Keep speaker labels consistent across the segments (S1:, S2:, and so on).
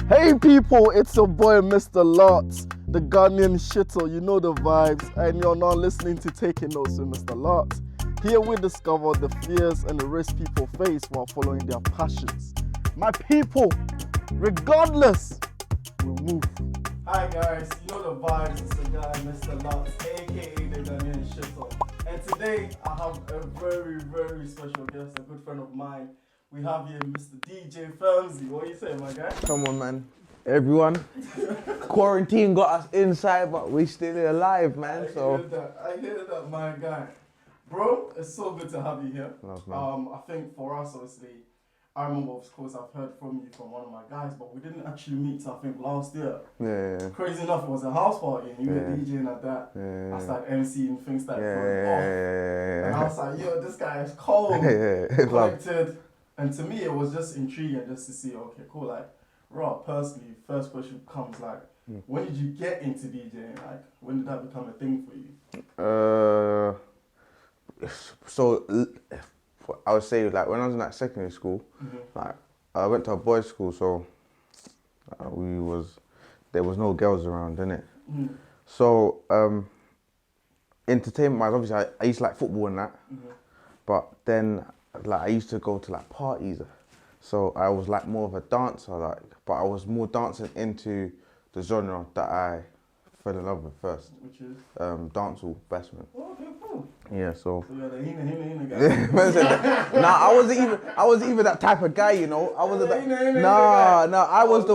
S1: Hey people, it's your boy Mr. Lartz, the Ghanaian shitter, you know the vibes, and you're now listening to Taking Notes with Mr. Lartz. Here we discover the fears and the risks people face while following their passions. My people, regardless, we'll move. Hi guys, you know the vibes, it's the guy Mr. Lartz, aka the Ghanaian shitter. And today I have a very, very special guest, a good friend of mine. We have here Mr. DJ Furmzy. What do you say, my guy?
S2: Come on, man. Everyone. Quarantine got us inside, but we still alive, man.
S1: I hear that, my guy. Bro, it's so good to have you here.
S2: Love, man.
S1: I think for us, obviously, I remember, of course, I've heard from you from one of my guys, but we didn't actually meet till I think last year.
S2: Yeah.
S1: Crazy enough, it was a house party and you were DJing at that. I started MCing things that off. And I was like, yo, this guy is cold, collected. And to me, it was just intriguing just to see, okay, cool, like, raw, personally, first question comes, like, when did you get into DJing? Like, when did that become a thing for you?
S2: So, I would say, like, when I was in, like, secondary school, like, I went to a boys' school, so there was no girls around, innit? So, entertainment-wise, obviously, I used to like football and that, but then, like, I used to go to like parties, so I was like more of a dancer, like, but I was more dancing into the genre that I fell in love with first.
S1: Which is?
S2: Dancehall, bassman.
S1: Oh, okay, cool.
S2: Yeah, so.
S1: So you're the hina guy.
S2: Nah, I wasn't even that type of guy, you know. I wasn't that. I was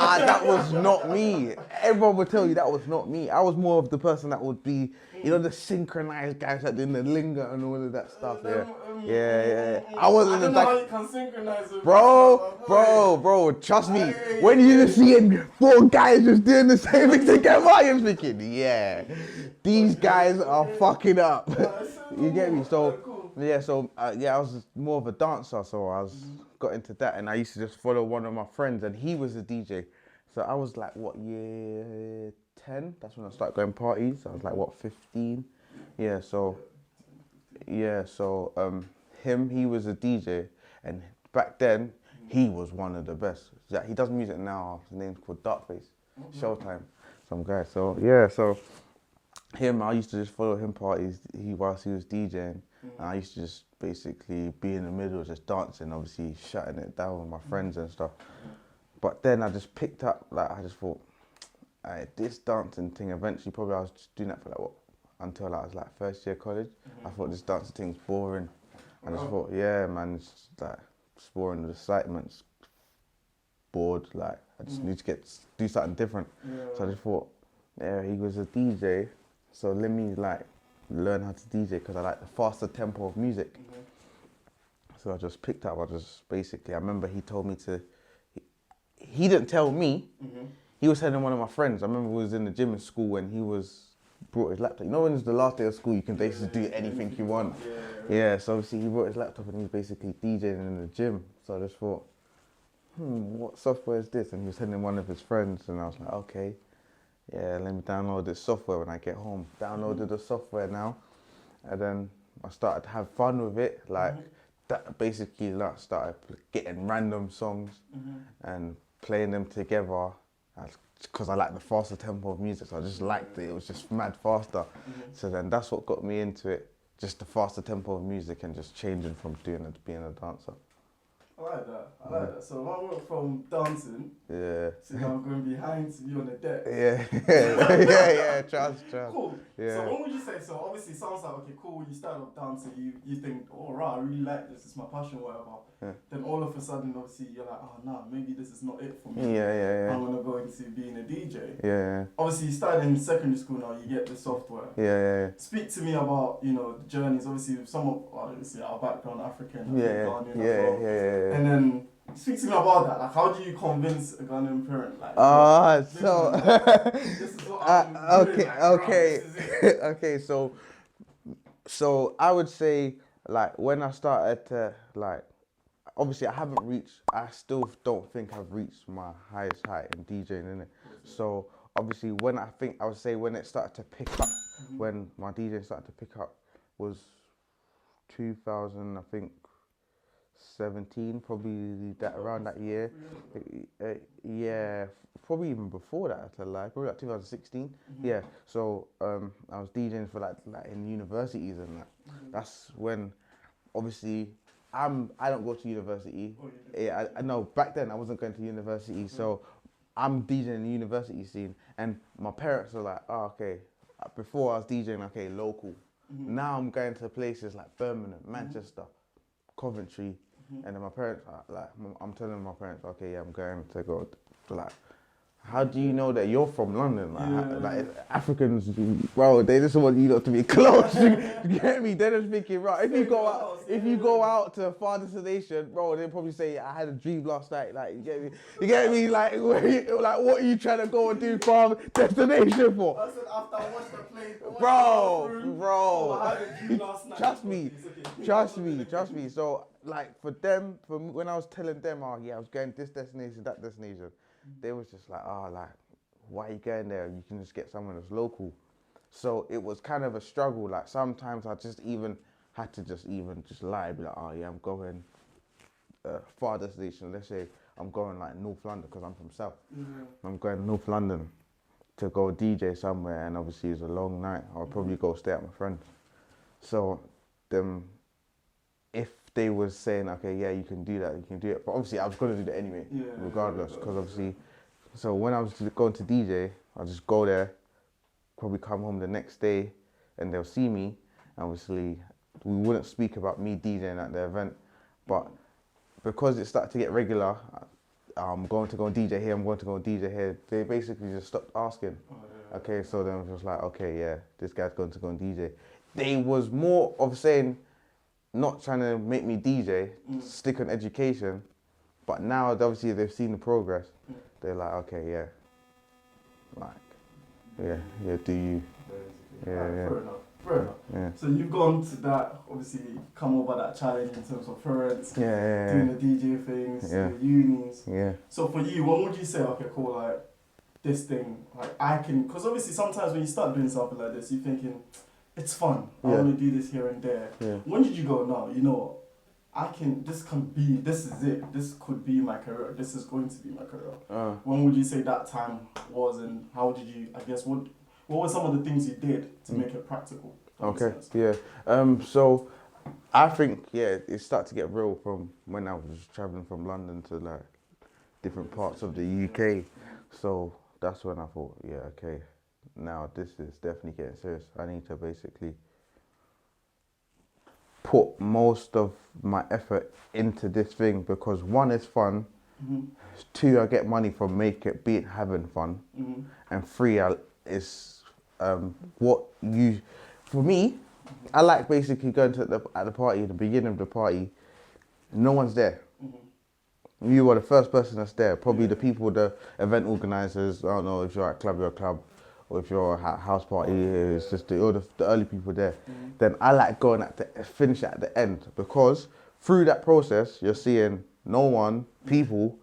S2: that was not me. Everyone would tell you that was not me. I was more of the person that would be, you know, the synchronized guys that did the linger and all of that stuff. Yeah. I wasn't
S1: the type. How you can synchronize with
S2: bro. Trust me. When you're seeing four guys just doing the same thing together, you're thinking, yeah, these guys are fucking up. You get me? So I was more of a dancer, so I got into that, and I used to just follow one of my friends, and he was a DJ. So I was like, what, year 10? That's when I started going parties. I was like, what, 15? Yeah, so he was a DJ, and back then, he was one of the best. He does music now, his name's called Darkface, Showtime, some guy. So I used to just follow him parties whilst he was DJing, and I used to just basically be in the middle, just dancing, obviously shutting it down with my friends and stuff. But then I just picked up, like, I just thought, this dancing thing, eventually, probably I was just doing that for until I was like first year college. I thought this dancing thing's boring. I just thought, yeah, man, it's like, it's boring, the excitement's bored, like, I just need to do something different. So I just thought, yeah, he was a DJ, so let me like learn how to DJ, because I like the faster tempo of music. So I just picked up, I remember he told me to, he didn't tell me, he was telling one of my friends. I remember we was in the gym in school when he brought his laptop. You know when it's the last day of school, you can basically do anything you want. Yeah, so obviously he brought his laptop and he was basically DJing in the gym. So I just thought, what software is this? And he was sending one of his friends, and I was like, okay, yeah, let me download this software when I get home. Downloaded the software now, and then I started to have fun with it. Like, that basically started getting random songs and playing them together, because I like the faster tempo of music, so I just liked it. It was just mad faster. So then that's what got me into it, just the faster tempo of music and just changing from doing it to being a dancer.
S1: I like that. So I went from dancing to now going behind to be on the deck.
S2: Yeah, trust.
S1: Cool.
S2: Yeah.
S1: So what would you say? So obviously it sounds like, okay, cool, you started off dancing, you think, oh right, I really like this, it's my passion, whatever. Then all of a sudden, obviously, you're like, oh nah, maybe this is not it for me.
S2: Yeah.
S1: I'm gonna go into being a DJ.
S2: Yeah.
S1: Obviously you started in secondary school now, you get the software.
S2: Yeah.
S1: Speak to me about, you know, the journeys, obviously some of our background African, Ghanaian as well.
S2: Yeah.
S1: And then speak to me about that. Like, how do you convince a Ghanaian parent? Like, this is what I'm doing.
S2: Okay. So I would say, like, when I started to, like, obviously I still don't think I've reached my highest height in DJing, innit? So obviously when it started to pick up, when my DJing started to pick up was 2000, I think, 17, probably that around that year. Yeah, probably even before that, to lie, probably like 2016. Yeah, so I was DJing for like in universities and that. That's when, obviously, I don't go to university. Yeah, I know back then I wasn't going to university, so I'm DJing in the university scene, and my parents are like, oh, okay. Before I was DJing, okay, local. Now I'm going to places like Birmingham, Manchester, Coventry, and then my parents are like, I'm telling my parents, okay, yeah, I'm going to go to like. How do you know that you're from London? Like Africans, bro, they just want you lot to be close. You get me? They're just thinking, right? If you go out to a far destination, bro, they'll probably say, I had a dream last night. Like, you get me? You get me? Like, what are you trying to go and do far destination for?
S1: I said after I watched the play,
S2: Bro.
S1: I had a dream last night.
S2: Trust me. So, like, for them, when I was telling them, oh yeah, I was going this destination, that destination. They was just like, oh, like, why are you going there? You can just get someone that's local. So it was kind of a struggle. Like sometimes I just even had to just lie, be like, oh yeah, I'm going far destination. Let's say I'm going like North London because I'm from South. I'm going North London to go DJ somewhere, and obviously it's a long night. I'll probably go stay at my friend's. So if they was saying, okay, yeah, you can do it. But obviously I was going to do that anyway, regardless, because obviously, so when I was going to DJ, I'll just go there, probably come home the next day, and they'll see me. Obviously, we wouldn't speak about me DJing at the event, but because it started to get regular, I'm going to go and DJ here, I'm going to go and DJ here, they basically just stopped asking. Okay, so then it was like, okay, yeah, this guy's going to go and DJ. They was more of saying, not trying to make me DJ, stick on education, but now obviously they've seen the progress. They're like, okay, yeah, like, yeah, do you? Yeah.
S1: Fair enough. Yeah. So you've gone to that, obviously, come over that challenge in terms of parents, doing the DJ things, the unis. Yeah. So for you, when would you say, okay, cool, like this thing, like I can, because obviously sometimes when you start doing something like this, you're thinking, it's fun. I want to do this here and there. Yeah. When did you go, no, you know, this is it. This could be my career. This is going to be my career. When would you say that time was, and how did you, I guess, what were some of the things you did to make it practical?
S2: Okay, yeah. So I think, it started to get real from when I was traveling from London to like different parts of the UK. So that's when I thought, okay. Now this is definitely getting serious. I need to basically put most of my effort into this thing because one, it's fun. Two, I get money from having fun. And three, is for me, I like basically going to at the party, the beginning of the party, no one's there. You are the first person that's there. Probably the people, the event organizers. I don't know if you're at club, you're a club. Or if you're at a house party, it's just the early people there. Then I like going finish at the end because through that process, you're seeing people.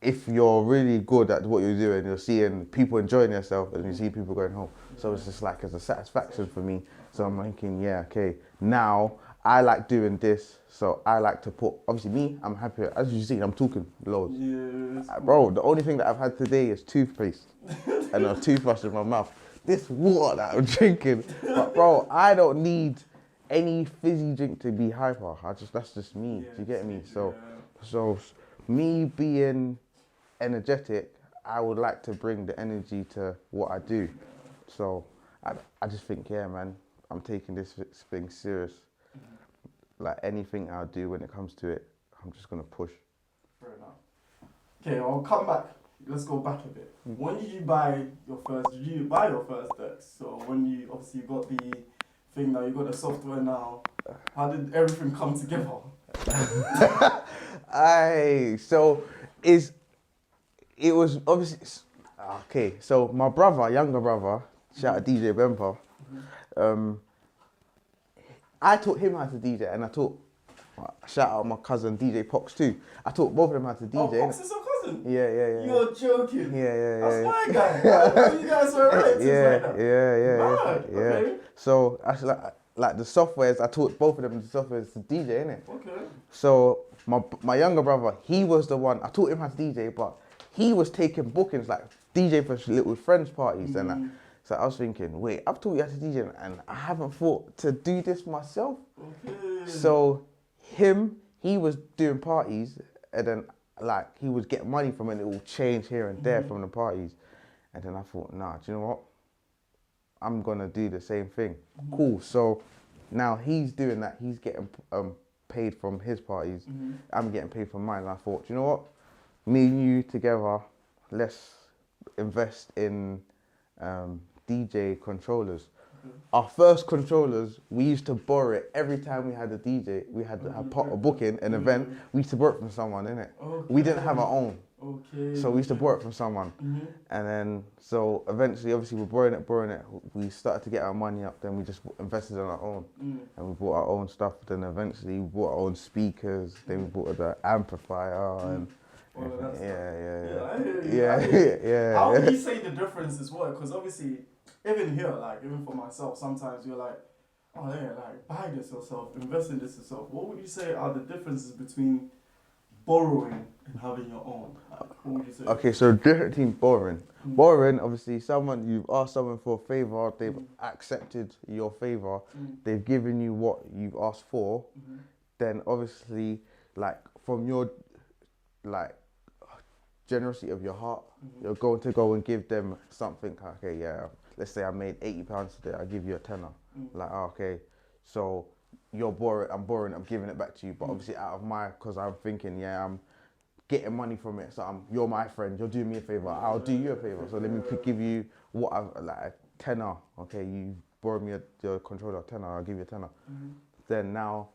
S2: If you're really good at what you're doing, you're seeing people enjoying themselves and you see people going home. So it's just like, it's a satisfaction for me. So I'm thinking, okay, now I like doing this. So I like to put, obviously me, I'm happy. As you see, I'm talking loads. Bro, the only thing that I've had today is toothpaste and a toothbrush in my mouth. This water that I'm drinking. But bro, I don't need any fizzy drink to be hyper. That's just me. Do you get me? So me being energetic, I would like to bring the energy to what I do. So I just think, man, I'm taking this thing serious. Like anything I'll do when it comes to it, I'm just gonna push.
S1: Fair enough. Okay, I'll come back. Let's go back a bit. When did you buy your first decks? So when you obviously got the thing now, you got the software now. How did everything come together?
S2: It was obviously okay. So my younger brother, shout out DJ Bemper. I taught him how to DJ, and I taught, shout out my cousin DJ Pox too. I taught both of them how to DJ.
S1: Oh, Pox is your cousin?
S2: Yeah.
S1: You're joking?
S2: Yeah.
S1: That's my guy. I didn't know you guys were relatives like that.
S2: Yeah. Okay. So like the softwares, I taught both of them the softwares to DJ, innit?
S1: Okay.
S2: So my younger brother, he was the one, I taught him how to DJ, but he was taking bookings, like DJ for little friends parties and that. So I was thinking, wait, I've taught you how to DJ and I haven't thought to do this myself.
S1: Okay.
S2: So he was doing parties and then like he was getting money from it, it will change here and there from the parties. And then I thought, nah, do you know what? I'm gonna do the same thing. Cool. So now he's doing that. He's getting paid from his parties. I'm getting paid from mine. And I thought, you know what? Me and you together, let's invest in DJ controllers. Our first controllers, we used to borrow it every time we had a DJ. We had a booking, an event. We used to borrow it from someone, innit?
S1: Okay.
S2: We didn't have our own.
S1: Okay.
S2: So we used to borrow it from someone. And then, so eventually, obviously, we're borrowing it. We started to get our money up. Then we just invested on our own. And we bought our own stuff. Then eventually, we bought our own speakers. Then we bought the amplifier. And
S1: all of that
S2: yeah.
S1: I hear you.
S2: Yeah.
S1: How would you say the difference is what? Because obviously, even here, like, even for myself, sometimes you're like, oh yeah, like, buy this yourself, invest in this yourself. What would you say are the differences between borrowing and having your own? Like, what would you say?
S2: Okay, so different between borrowing. Borrowing, obviously, you've asked someone for a favour, they've accepted your favour, they've given you what you've asked for, then obviously, like, from your, like, generosity of your heart, you're going to go and give them something. Okay, yeah, let's say I made £80 today, I'll give you a tenner. Like, okay, so I'm borrowing, I'm giving it back to you, but obviously out of because I'm thinking, yeah, I'm getting money from it, so you're my friend, you're doing me a favour, I'll do you a favour, so let me give you like a tenner. Okay, you borrowed me your controller, tenner, I'll give you a tenner. Then now,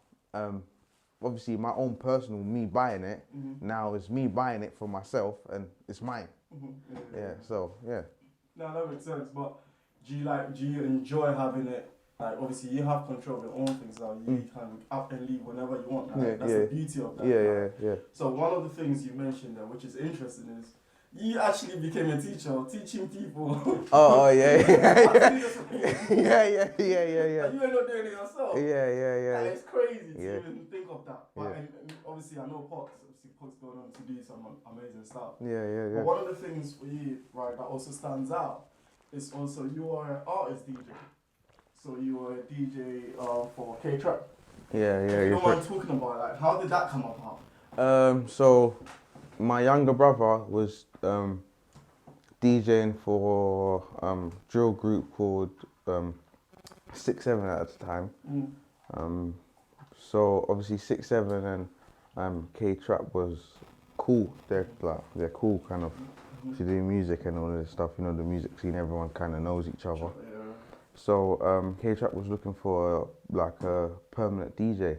S2: obviously my own personal, me buying it, now is me buying it for myself and it's mine. Yeah, so yeah.
S1: No, that makes sense, but do you enjoy having it? Like, obviously you have control of your own things now, you can up and leave whenever you want. That's the beauty of that.
S2: Yeah.
S1: So one of the things you mentioned there, which is interesting, is you actually became a teacher, teaching people.
S2: Yeah. Yeah.
S1: And you end up doing it yourself.
S2: Yeah.
S1: And it's crazy to even think of that. But and obviously I know Pot's going on to do some amazing stuff.
S2: Yeah.
S1: But one of the things for you, right, that also stands out is also you are an artist DJ. So you were a DJ for Ktrap.
S2: Yeah.
S1: You know what I'm talking about? Like, how did that come about?
S2: So my younger brother was DJing for drill group called 6-7 at the time. So obviously 6-7 and Ktrap was cool. They're cool, kind of. If you do music and all this stuff, you know, the music scene, everyone kind of knows each other. So Ktrap was looking for like a permanent DJ.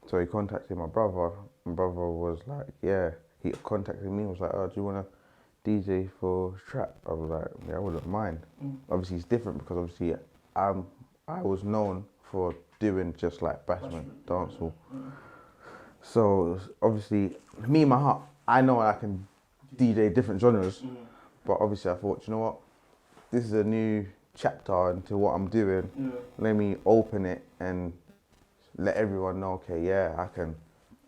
S2: So he contacted my brother. My brother was like, yeah. He contacted me, was like, oh, do you want to DJ for Trap? I was like, yeah, I wouldn't mind. Obviously it's different because obviously I was known for doing just like bashment, dancehall. So obviously, me in my heart, I know I can DJ different genres, but obviously I thought, you know what, this is a new chapter into what I'm doing. Let me open it and let everyone know, okay, yeah, I can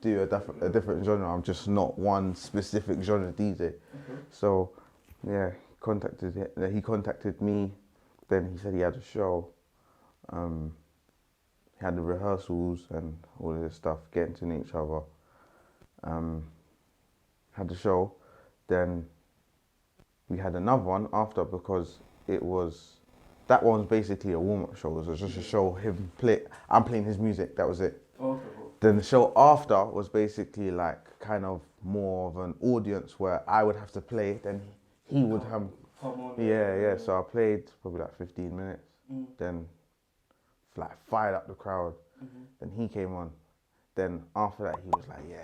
S2: do a different genre. I'm just not one specific genre DJ. So yeah, he contacted me. Then he said he had a show. He had the rehearsals and all of this stuff, getting to know each other. Had the show. Then we had another one after because that one's basically a warm-up show. It was just a show, I'm playing his music, that was it.
S1: Okay.
S2: Then the show after was basically like kind of more of an audience where I would have to play, then he would have... Yeah, so I played probably like 15 minutes, then like fired up the crowd, then he came on. Then after that he was like, yeah,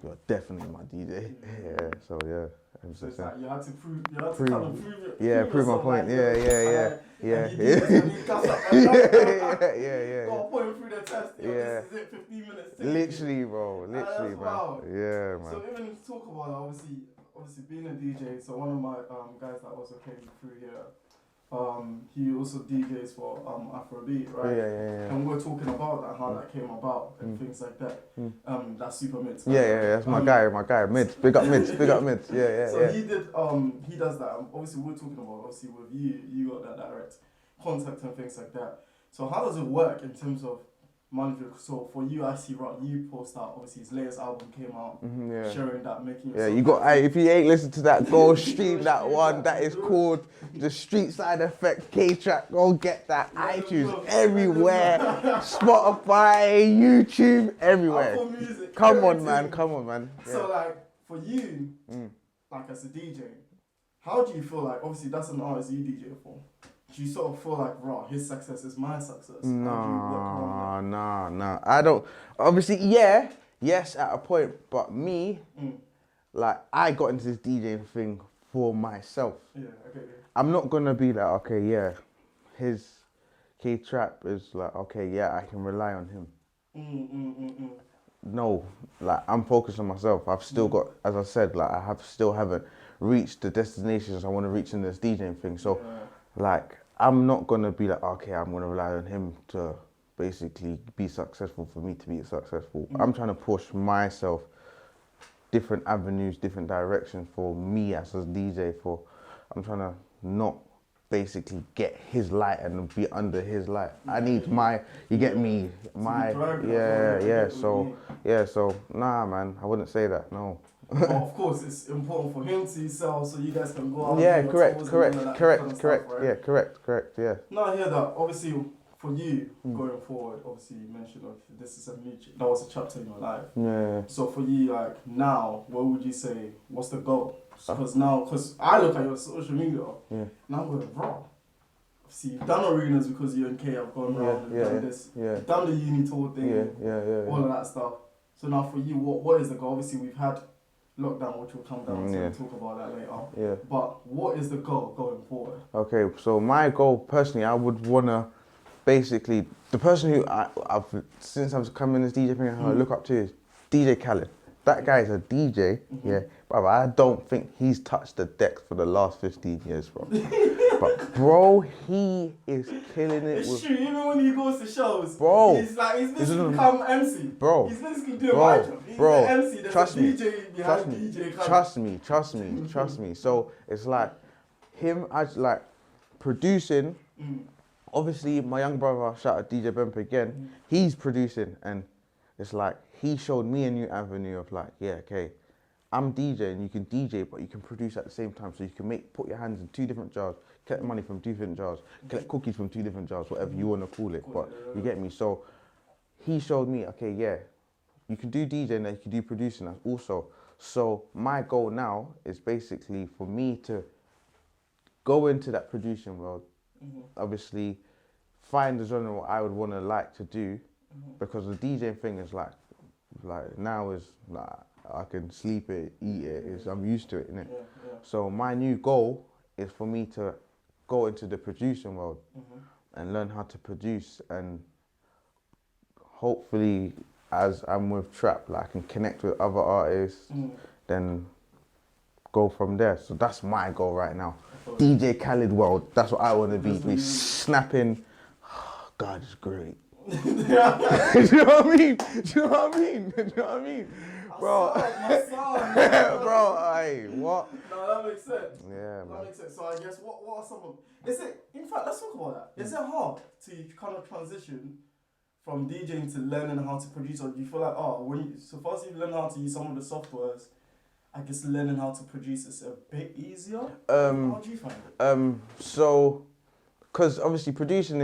S2: you're definitely my DJ. Yeah, so yeah.
S1: So it's like you had to prove
S2: my point.
S1: Yeah. Got to put him through the test. This is it, 15 minutes.
S2: Literally, bro. Literally, man.
S1: Wild.
S2: Yeah, man.
S1: So even to talk about obviously being a DJ. So one of my guys that also came through here, he also DJs for Afrobeat, right?
S2: Yeah.
S1: And we were talking about that, how that came about and things like that. That's Super Mids.
S2: Yeah, that's my guy, Mids. Big up Mids. Yeah.
S1: So he did, he does that. Obviously, we're talking about, obviously, with you got that direct contact and things like that. So how does it work in terms of monetary? So for you, I see, right, you post out, obviously his latest album came out, sharing that, making yourself.
S2: Yeah, you got, if you ain't listened to that, go stream that one. That is called The Street Side Effect Ktrap. Go get that. iTunes everywhere. Spotify, YouTube, everywhere.
S1: Apple Music.
S2: Come on, man. Yeah.
S1: So like, for you, like as a DJ, how do you feel like, obviously that's an artist you DJ for. Do you sort of feel like, raw, his success is my success?
S2: Nah. I don't. Obviously, yes, at a point. But me, like, I got into this DJing thing for myself.
S1: Yeah, okay.
S2: I'm not gonna be like, okay, yeah, his Ktrap is like, okay, yeah, I can rely on him. No, like, I'm focused on myself. I've still got, as I said, like, still haven't reached the destinations I want to reach in this DJing thing. So, like, I'm not gonna be like, okay, I'm gonna rely on him to basically be successful for me to be successful. I'm trying to push myself different avenues, different directions for me as a DJ. I'm trying to not basically get his light and be under his light. I need you get me, so nah, man, I wouldn't say that, no.
S1: But of course, it's important for him to sell so you guys can go out.
S2: Yeah, correct.
S1: Right?
S2: Yeah, correct. Yeah.
S1: No, I hear that. Obviously, for you going forward, obviously you mentioned this is that was a chapter in your life.
S2: Yeah.
S1: So for you, like now, what would you say? What's the goal? Because I look at your social media, and I'm going, bro. See, you've done arenas because you and Kay have gone around and done this. Yeah. You've done the uni tour thing. All of that stuff. So now for you, what is the goal? Obviously, we've had lockdown, which will come down, so we'll talk about that later. Yeah. But what is the goal going forward?
S2: Okay, so my goal personally, I would wanna basically, the person who I've since I've come in this DJ thing, I look up to is DJ Khaled. That guy is a DJ, but I don't think he's touched the decks for the last 15 years, bro. But bro, he is killing it.
S1: It's true, even when he goes to shows,
S2: bro,
S1: he's basically become MC.
S2: Bro,
S1: he's basically doing my job. He's the MC, there's
S2: trust
S1: a DJ behind DJ Khaled.
S2: Trust me. So it's like him as like producing. Obviously, my young brother, shout out DJ Bemp again, he's producing, and it's like he showed me a new avenue of like, yeah, okay, I'm DJing, you can DJ, but you can produce at the same time, so you can put your hands in two different jars, collect money from two different jars, collect cookies from two different jars, whatever you want to call it, but you get me. So he showed me, okay, yeah, you can do DJing and you can do producing also. So my goal now is basically for me to go into that producing world, obviously find the genre what I would want to like to do, because the DJing thing is like now is like I can sleep it, eat it, I'm used to it, innit? So my new goal is for me to go into the producing world and learn how to produce, and hopefully as I'm with Trap, like I can connect with other artists, then go from there. So that's my goal right now. DJ Khaled world, that's what I want to be snapping. Oh, God is great. Do you know what I mean? Bro, bro, hey, what?
S1: No, that makes sense.
S2: Yeah, man.
S1: That makes sense. So I guess what are some of, in fact, let's talk about that. Is it hard to kind of transition from DJing to learning how to produce, or do you feel like, so first you learn how to use some of the softwares, I guess learning how to produce is a bit easier? How do you find it?
S2: So, because obviously producing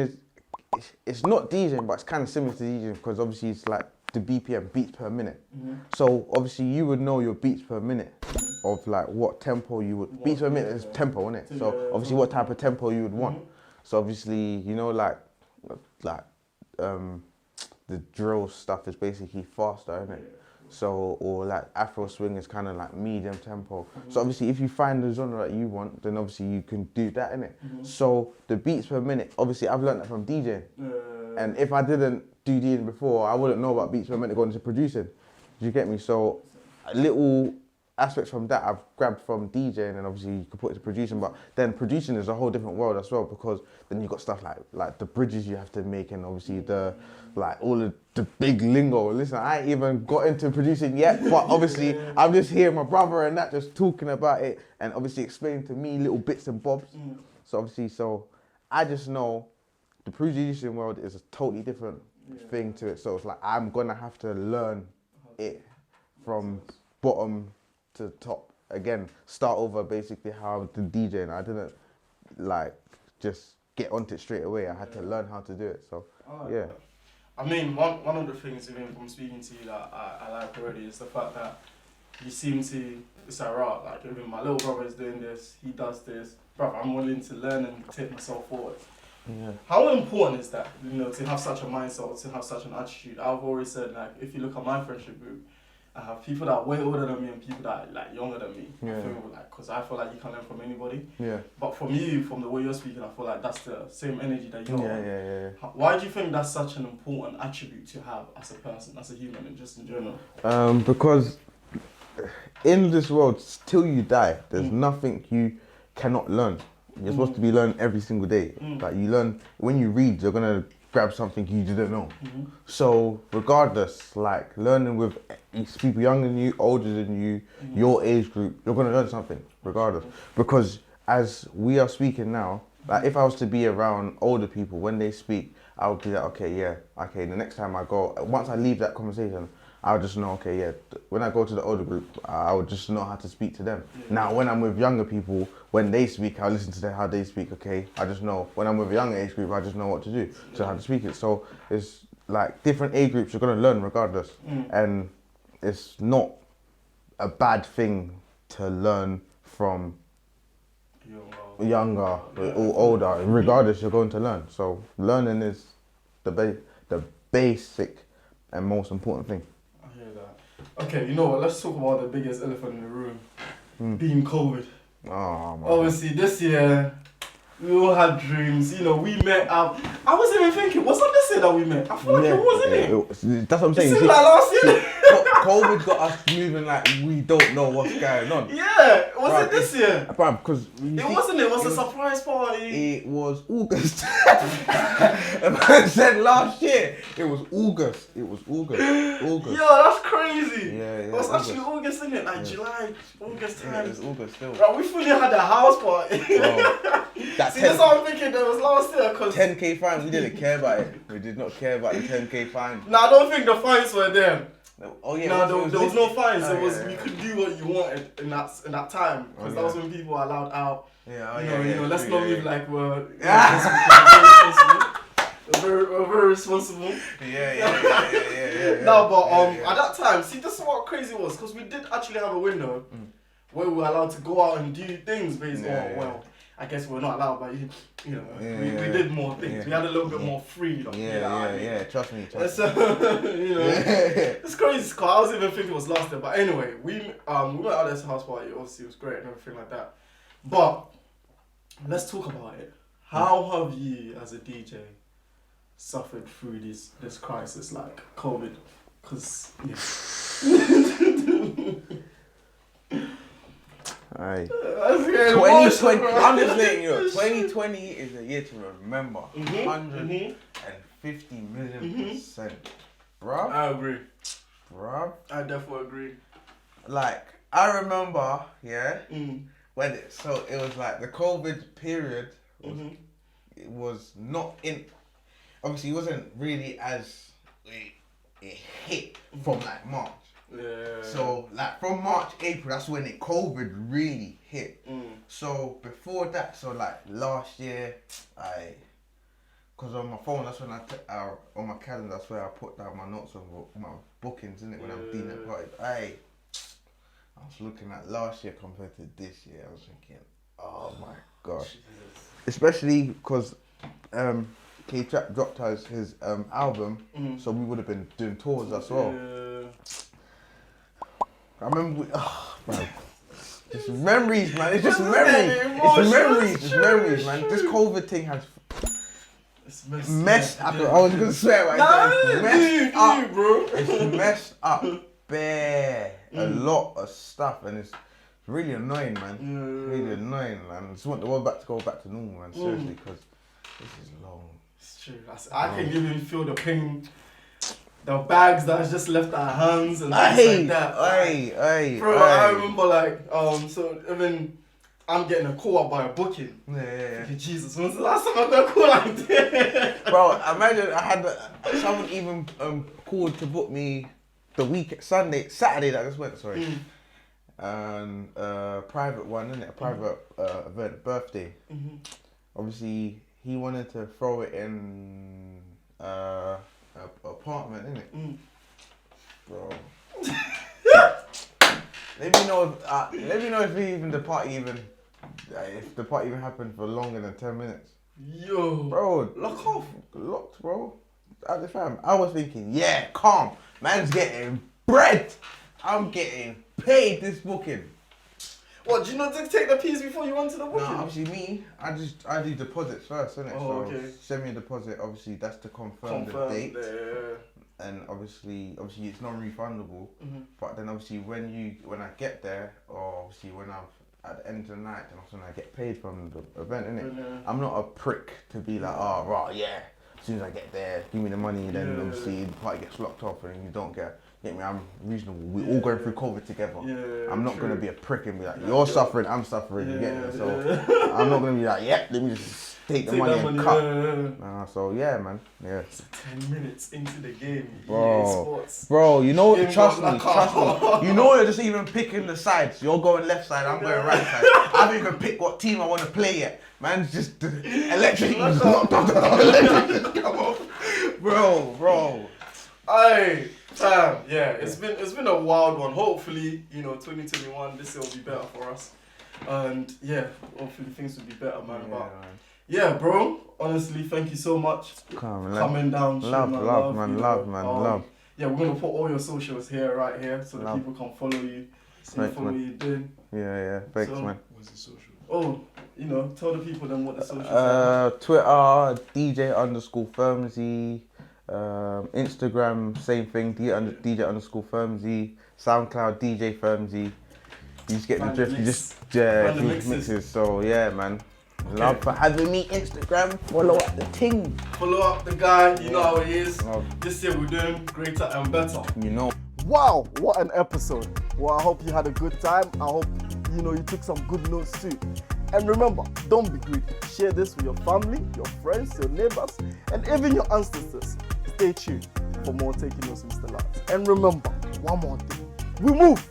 S2: it's not DJing, but it's kind of similar to DJing, because obviously it's like the BPM, beats per minute. So obviously you would know your beats per minute of like what tempo you would, beats per minute is tempo, isn't it? So obviously what type of tempo you would want. So obviously, you know, like the drill stuff is basically faster, isn't it? So, or like Afro swing is kind of like medium tempo. So obviously if you find the genre that you want, then obviously you can do that, innit? So the beats per minute, obviously I've learned that from DJing. And if I didn't do DJing before, I wouldn't know about beats per minute going into producing. Do you get me? So aspects from that I've grabbed from DJing, and obviously you can put it to producing, but then producing is a whole different world as well, because then you've got stuff like the bridges you have to make, and obviously all of the big lingo. Listen, I ain't even got into producing yet, but obviously I'm just hearing my brother and that just talking about it, and obviously explaining to me little bits and bobs. So obviously, I just know the producing world is a totally different thing to it. So it's like I'm gonna have to learn it from bottom to top again, start over basically how I did DJ, and I didn't like just get onto it straight away. I had to learn how to do it. So yeah.
S1: I mean, one of the things even from speaking to you that I like already is the fact that you seem to, it's alright, like even my little brother is doing this, he does this, bruv, I'm willing to learn and take myself forward.
S2: Yeah.
S1: How important is that, to have such a mindset, to have such an attitude? I've always said, like, if you look at my friendship group, I have people that are way older than me and people that are like younger than me.
S2: Yeah.
S1: Because I feel like you can learn from anybody.
S2: Yeah.
S1: But from you, from the way you're speaking, I feel like that's the same energy that you're on.
S2: Yeah.
S1: Why do you think that's such an important attribute to have as a person, as a human, and just in general?
S2: Because in this world, till you die, there's nothing you cannot learn. You're supposed to be learning every single day. Like you learn, when you read, you're gonna grab something you didn't know. So regardless, like learning with people younger than you, older than you, your age group, you're gonna learn something regardless. Because as we are speaking now, like if I was to be around older people, when they speak, I would be like, okay, the next time I go, once I leave that conversation, I would just know, okay, when I go to the older group, I would just know how to speak to them. Now, when I'm with younger people, when they speak, I listen to how they speak, okay? I just know, when I'm with a younger age group, I just know what to do, so how to speak it. So it's like different age groups, you're gonna learn regardless. And it's not a bad thing to learn from younger or older. Regardless, you're going to learn. So learning is the basic and most important thing.
S1: Okay, you know what? Let's talk about the biggest elephant in the room, being COVID.
S2: Oh, man.
S1: Obviously, this year we all had dreams. We met up. I was even thinking, was that this year that we met? I feel like it wasn't it.
S2: That's what I'm saying.
S1: It seemed like last year.
S2: COVID got us moving like we don't know what's going on.
S1: Yeah, was it this year?
S2: Because
S1: it wasn't. It was a surprise party.
S2: It was August. I said last year. It was August. August.
S1: Yo, that's crazy.
S2: Yeah.
S1: It was actually August, isn't it? Like July, August time.
S2: Yeah, it was August still.
S1: Bro, we fully had a house party. See, that's what I'm thinking. That was last year.
S2: 10k fine. We didn't care about it. We did not care about the 10k fine.
S1: No, I don't think the fines were there.
S2: Oh yeah.
S1: No, there was no fines. You could do what you wanted in that time, because that was when people were allowed out. Let's not move like we're very responsible. Yeah. No, but at that time, see, this is what crazy was, because we did actually have a window where we were allowed to go out and do things based on well. I guess we're not allowed, but we did more things. We had a little bit more freedom.
S2: Trust me.
S1: So, it's crazy. Cause I was even thinking it was last year, but anyway, we went out at this house party. Obviously, it was great and everything like that. But let's talk about it. How have you, as a DJ, suffered through this crisis like COVID? Because
S2: 2020. I'm just letting you know. 2020 is a year to remember. 150 million%, bruh.
S1: I agree.
S2: Bruh.
S1: I definitely agree.
S2: Like I remember, when it was like the COVID period. It was not in. Obviously, it wasn't really as it hit from like March.
S1: Yeah.
S2: So like from March, April, that's when COVID really hit. So before that, so like last year, cause on my phone, that's when on my calendar, that's where I put down my notes of my bookings, innit, when I'm dealing at parties. I was looking at last year compared to this year. I was thinking, oh my gosh. Especially because Ktrap dropped his album, so we would have been doing tours as well. I remember, man. Just memories, man. It's just memories. It's memories, man. This COVID thing has messed up. I was gonna swear right now. It's messed up. It's messed up bare. a lot of stuff, and it's really annoying, man. Really annoying, man. I just want the world to go back to normal, man. Seriously, because this is long.
S1: It's true. I can even feel the pain. The bags that just left our hands and things like that. Bro, I remember like, so even I'm getting a call up by a booking.
S2: Yeah.
S1: Jesus, when's the last time I got a call like this?
S2: Bro, imagine I had someone even called to book me the Saturday that I just went, sorry. Private one, innit? A private event, birthday. Obviously, he wanted to throw it in apartment, innit? Bro. Let me know if the party even happened for longer than 10 minutes.
S1: Yo,
S2: bro, locked, bro. At the fam, I was thinking, yeah, calm. Man's getting bread. I'm getting paid this booking.
S1: What, do you not take the P's before you went to the booking?
S2: No, obviously me, I do deposits first, innit?
S1: Oh,
S2: so
S1: okay.
S2: Send me a deposit, obviously that's to confirm the date. And obviously it's non-refundable. But then obviously when I get there, or obviously when I'm at the end of the night, then also when I get paid from the event, innit? I'm not a prick to be like, oh, right, yeah. As soon as I get there, give me the money, then obviously the party gets locked off and you don't get me. I'm reasonable. We're all going through COVID together. I'm not going to be a prick and be like, you're suffering, I'm suffering, you get me? So I'm not going to be like, let me just take the money and cut. So yeah, man. Yeah.
S1: So 10 minutes into the game,
S2: Bro, you know, trust me. You know you're just even picking the sides. You're going left side, I'm going right side. I haven't even picked what team I want to play yet. Man's just electric. Bro.
S1: Aye, Tam. Yeah, it's been a wild one. Hopefully, 2021 this year will be better for us. And yeah, hopefully things will be better, man. Yeah, bro. Honestly, thank you so much coming down.
S2: Love, man.
S1: Yeah, we're gonna put all your socials right here, so that people can follow you, follow what you're doing.
S2: Yeah. Thanks, man.
S1: What's the social? Oh, tell the people then what the socials are.
S2: Twitter, DJ_Furmzy. Instagram, same thing, DJ_Furmzy. SoundCloud, DJ Furmzy. You just get the drift. You just mixes. So yeah, man. Love for having me. Instagram, follow up the thing. Follow up the guy, you know how it is. This year we're doing greater and better.
S1: Wow, what an episode. Well, I hope you had a good time. I hope you took some good notes too. And remember, don't be greedy. Share this with your family, your friends, your neighbors, and even your ancestors. Stay tuned for more Taking Notes with Mr. Lartz. And remember, one more thing. We move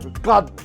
S1: regardless.